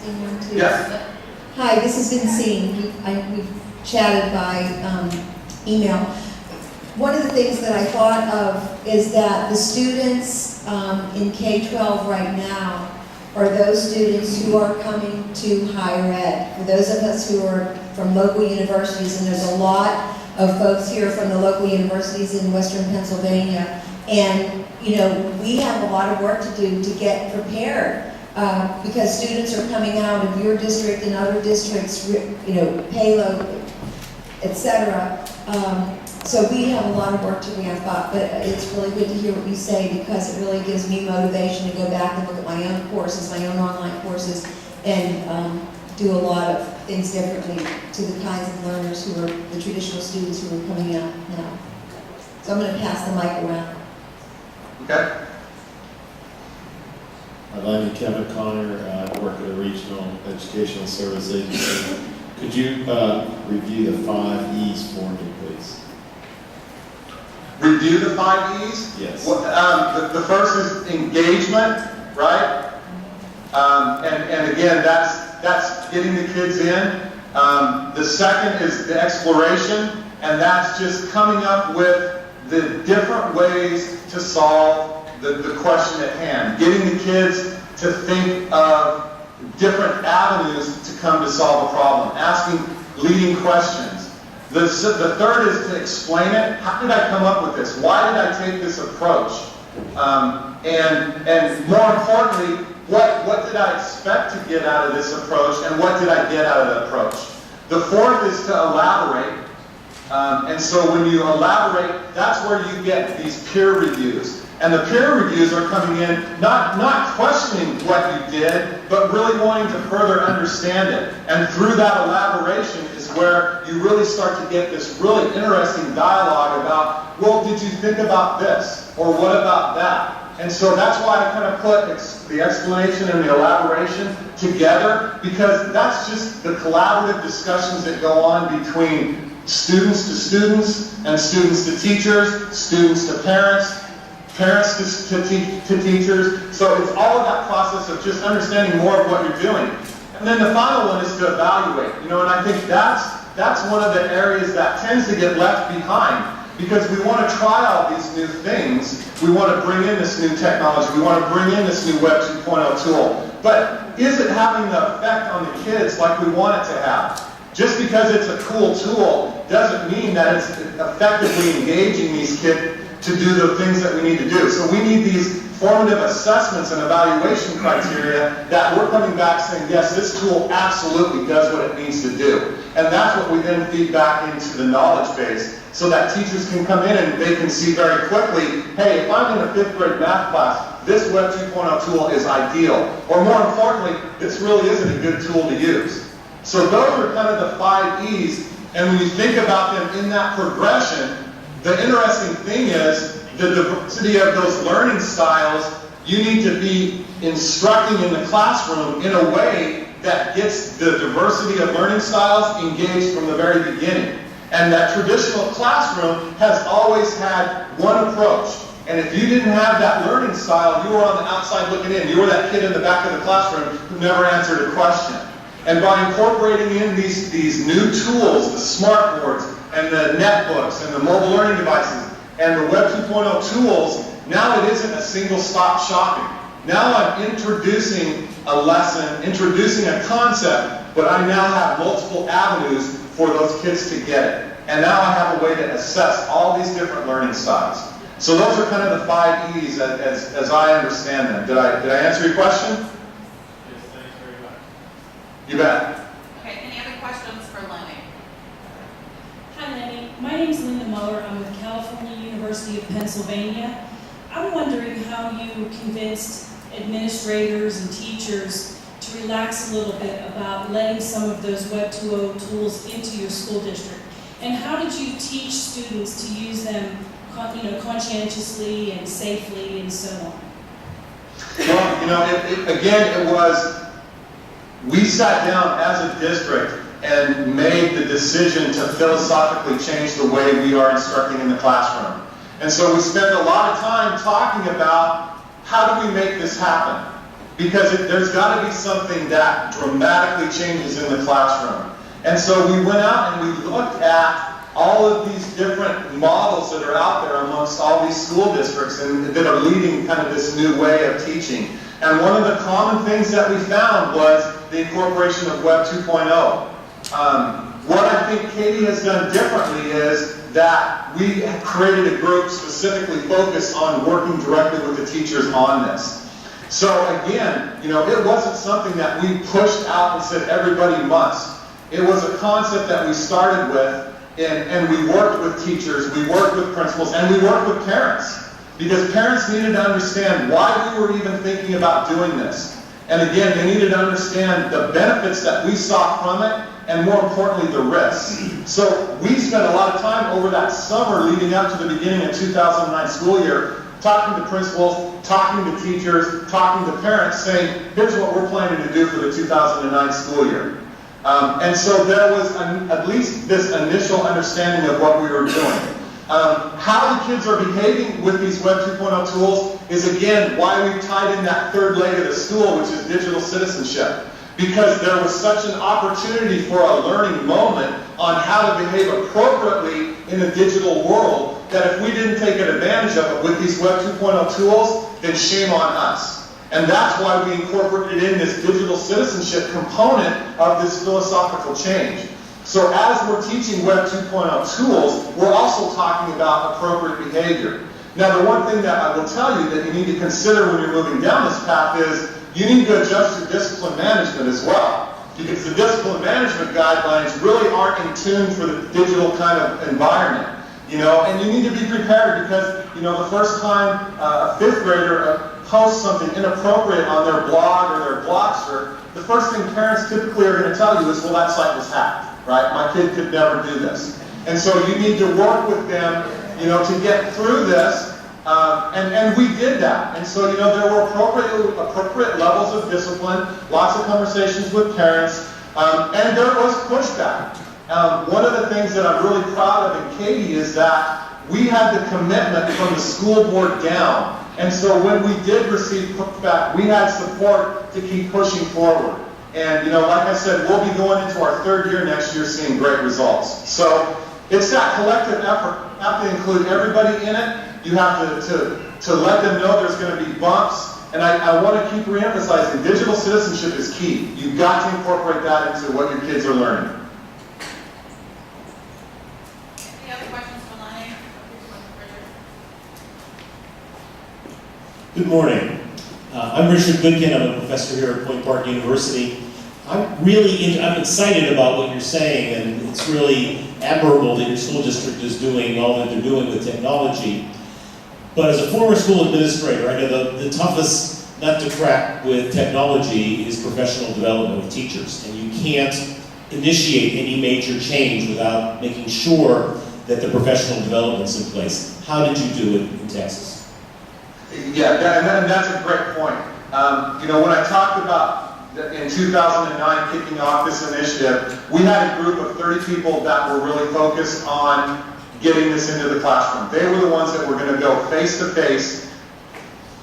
someone to? Yes. Hi, this has been seen. We've chatted by email. One of the things that I thought of is that the students in K-12 right now are those students who are coming to higher ed. For those of us who are from local universities, and there's a lot of folks here from the local universities in Western Pennsylvania, and you know, we have a lot of work to do to get prepared because students are coming out of your district and other districts, you know, payload, etc. So we have a lot of work to ramp up, but it's really good to hear what you say because it really gives me motivation to go back and look at my own courses, my own online courses, and do a lot of things differently to the kinds of learners who are the traditional students who are coming out now. So I'm going to pass the mic around. Okay. I'm Kevin Connor. I work at a regional educational service agency. Could you review the 5 E's for me, please? Review the 5 E's? Yes. Well, the first is engagement, right? And again, that's getting the kids in. The second is the exploration, and that's just coming up with the different ways to solve the question at hand. Getting the kids to think of different avenues to come to solve a problem. Asking leading questions. The third is to explain it. How did I come up with this? Why did I take this approach? And more importantly, what did I expect to get out of this approach, and what did I get out of the approach? The fourth is to elaborate. And so when you elaborate, that's where you get these peer reviews. And the peer reviews are coming in, not questioning what you did, but really wanting to further understand it. And through that elaboration is where you really start to get this really interesting dialogue about, well, did you think about this? Or what about that? And so that's why I kind of put the explanation and the elaboration together, because that's just the collaborative discussions that go on between students to students, and students to teachers, students to parents, parents to teachers. So it's all of that process of just understanding more of what you're doing. And then the final one is to evaluate. You know, and I think that's one of the areas that tends to get left behind. Because we want to try all these new things. We want to bring in this new technology. We want to bring in this new Web 2.0 tool. But is it having the effect on the kids like we want it to have? Just because it's a cool tool doesn't mean that it's effectively engaging these kids to do the things that we need to do. So we need these formative assessments and evaluation criteria that we're coming back saying, yes, this tool absolutely does what it needs to do. And that's what we then feed back into the knowledge base so that teachers can come in and they can see very quickly, hey, if I'm in a 5th grade math class, this Web 2.0 tool is ideal. Or more importantly, this really isn't a good tool to use. So those are kind of the 5 E's, and when you think about them in that progression, the interesting thing is the diversity of those learning styles. You need to be instructing in the classroom in a way that gets the diversity of learning styles engaged from the very beginning. And that traditional classroom has always had one approach. And if you didn't have that learning style, you were on the outside looking in. You were that kid in the back of the classroom who never answered a question. And by incorporating in these new tools, the smart boards and the netbooks and the mobile learning devices and the Web 2.0 tools, now it isn't a single-stop shopping. Now I'm introducing a lesson, introducing a concept, but I now have multiple avenues for those kids to get it. And now I have a way to assess all these different learning styles. So those are kind of the 5 E's as I understand them. Did I answer your question? Yes, thanks very much. You bet. Okay, any other questions for Lenny? Hi Lenny, my name is Linda Muller. I'm with California University of Pennsylvania. I'm wondering how you convinced administrators and teachers to relax a little bit about letting some of those Web 2.0 tools into your school district. And how did you teach students to use them conscientiously and safely and so on? Well, you know, it was, we sat down as a district and made the decision to philosophically change the way we are instructing in the classroom. And so we spent a lot of time talking about how do we make this happen? because there's got to be something that dramatically changes in the classroom. And so we went out and we looked at all of these different models that are out there amongst all these school districts and that are leading kind of this new way of teaching. And one of the common things that we found was the incorporation of Web 2.0. What I think Katy has done differently is that we created a group specifically focused on working directly with the teachers on this. So again, you know, it wasn't something that we pushed out and said everybody must. It was a concept that we started with, and we worked with teachers, we worked with principals, and we worked with parents. Because parents needed to understand why we were even thinking about doing this. And again, they needed to understand the benefits that we saw from it, and more importantly, the risks. So we spent a lot of time over that summer leading up to the beginning of 2009 school year, talking to principals, talking to teachers, talking to parents, saying, here's what we're planning to do for the 2009 school year. And so there was at least this initial understanding of what we were doing. How the kids are behaving with these Web 2.0 tools is again why we tied in that third leg of the stool, which is digital citizenship. Because there was such an opportunity for a learning moment on how to behave appropriately in a digital world that if we didn't take advantage of it with these Web 2.0 tools, then shame on us. And that's why we incorporated in this digital citizenship component of this philosophical change. So as we're teaching Web 2.0 tools, we're also talking about appropriate behavior. Now the one thing that I will tell you that you need to consider when you're moving down this path is you need to adjust your discipline management as well. Because the discipline management guidelines really aren't in tune for the digital kind of environment. You know, and you need to be prepared because, you know, the first time a fifth grader posts something inappropriate on their blog or their Blogster, the first thing parents typically are going to tell you is, well, that site was hacked, right? My kid could never do this. And so you need to work with them, you know, to get through this. And we did that. And so, you know, there were appropriate levels of discipline, lots of conversations with parents, and there was pushback. One of the things that I'm really proud of in Katy is that we had the commitment from the school board down. And so when we did receive pushback, we had support to keep pushing forward. And, you know, like I said, we'll be going into our third year next year seeing great results. So it's that collective effort. You have to include everybody in it. You have to let them know there's going to be bumps. And I want to keep re-emphasizing, digital citizenship is key. You've got to incorporate that into what your kids are learning. Any other questions for Lenny? Good morning. I'm Richard Goodkin. I'm a professor here at Point Park University. I'm excited about what you're saying, and it's really admirable that your school district is doing all that they're doing with technology. But as a former school administrator, I know the toughest nut to crack with technology is professional development of teachers. And you can't initiate any major change without making sure that the professional development's in place. How did you do it in Texas? Yeah, and that's a great point. You know, when I talked about in 2009 kicking off this initiative, we had a group of 30 people that were really focused on getting this into the classroom. They were the ones that were going to go face-to-face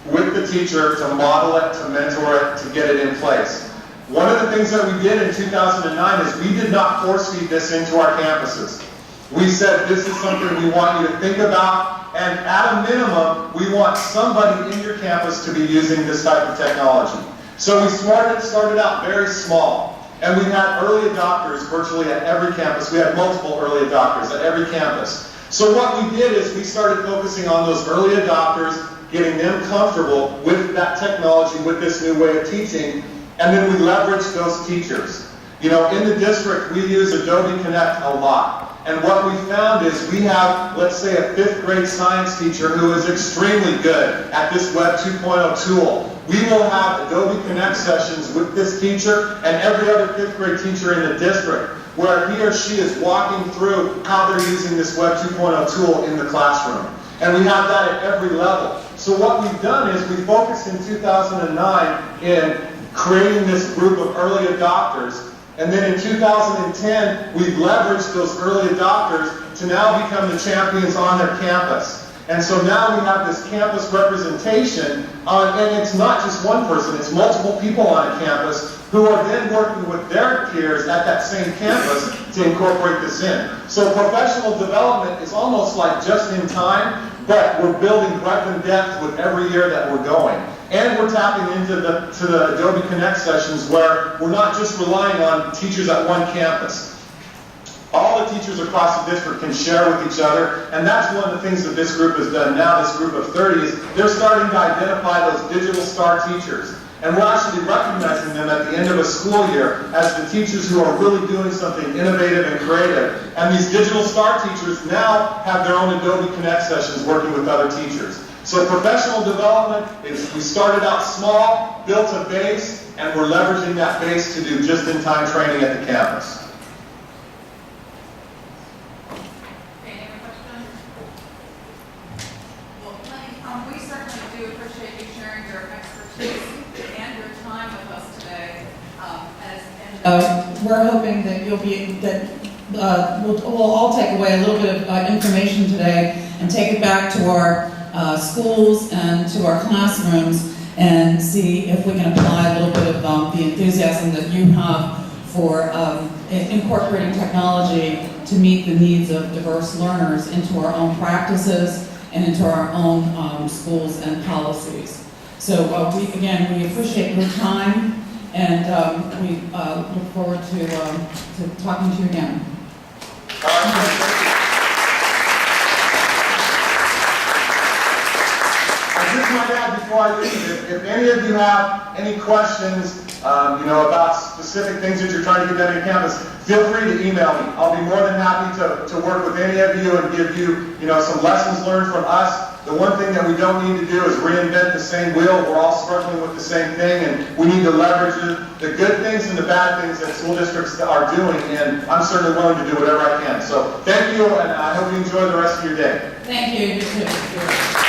with the teacher to model it, to mentor it, to get it in place. One of the things that we did in 2009 is we did not force-feed this into our campuses. We said this is something we want you to think about, and at a minimum, we want somebody in your campus to be using this type of technology. So we started out very small, and we had early adopters virtually at every campus. We had multiple early adopters at every campus. So what we did is we started focusing on those early adopters, getting them comfortable with that technology, with this new way of teaching, and then we leveraged those teachers. You know, in the district, we use Adobe Connect a lot. And what we found is we have, let's say, a 5th grade science teacher who is extremely good at this Web 2.0 tool. We will have Adobe Connect sessions with this teacher and every other 5th grade teacher in the district where he or she is walking through how they're using this Web 2.0 tool in the classroom. And we have that at every level. So what we've done is we focused in 2009 in creating this group of early adopters. And then in 2010, we've leveraged those early adopters to now become the champions on their campus. And so now we have this campus representation, and it's not just one person, it's multiple people on a campus who are then working with their peers at that same campus to incorporate this in. So professional development is almost like just in time, but we're building breadth and depth with every year that we're going. And we're tapping into the Adobe Connect sessions where we're not just relying on teachers at one campus. All the teachers across the district can share with each other, and that's one of the things that this group has done now, this group of 30, is they're starting to identify those digital star teachers. And we're actually recognizing them at the end of a school year as the teachers who are really doing something innovative and creative. And these digital star teachers now have their own Adobe Connect sessions working with other teachers. So professional development is, we started out small, built a base, and we're leveraging that base to do just-in-time training at the campus. Okay, any other questions? Well, Lenny, we certainly do appreciate you sharing your expertise and your time with us today. We're hoping that we'll all take away a little bit of information today and take it back to our schools and to our classrooms and see if we can apply a little bit of the enthusiasm that you have for incorporating technology to meet the needs of diverse learners into our own practices and into our own schools and policies. So we appreciate your time, and we look forward to talking to you again. I just might add before I leave, if any of you have any questions, about specific things that you're trying to get done on campus, feel free to email me. I'll be more than happy to work with any of you and give you, some lessons learned from us. The one thing that we don't need to do is reinvent the same wheel. We're all struggling with the same thing, and we need to leverage the good things and the bad things that school districts are doing, and I'm certainly willing to do whatever I can. So thank you, and I hope you enjoy the rest of your day. Thank you. You too.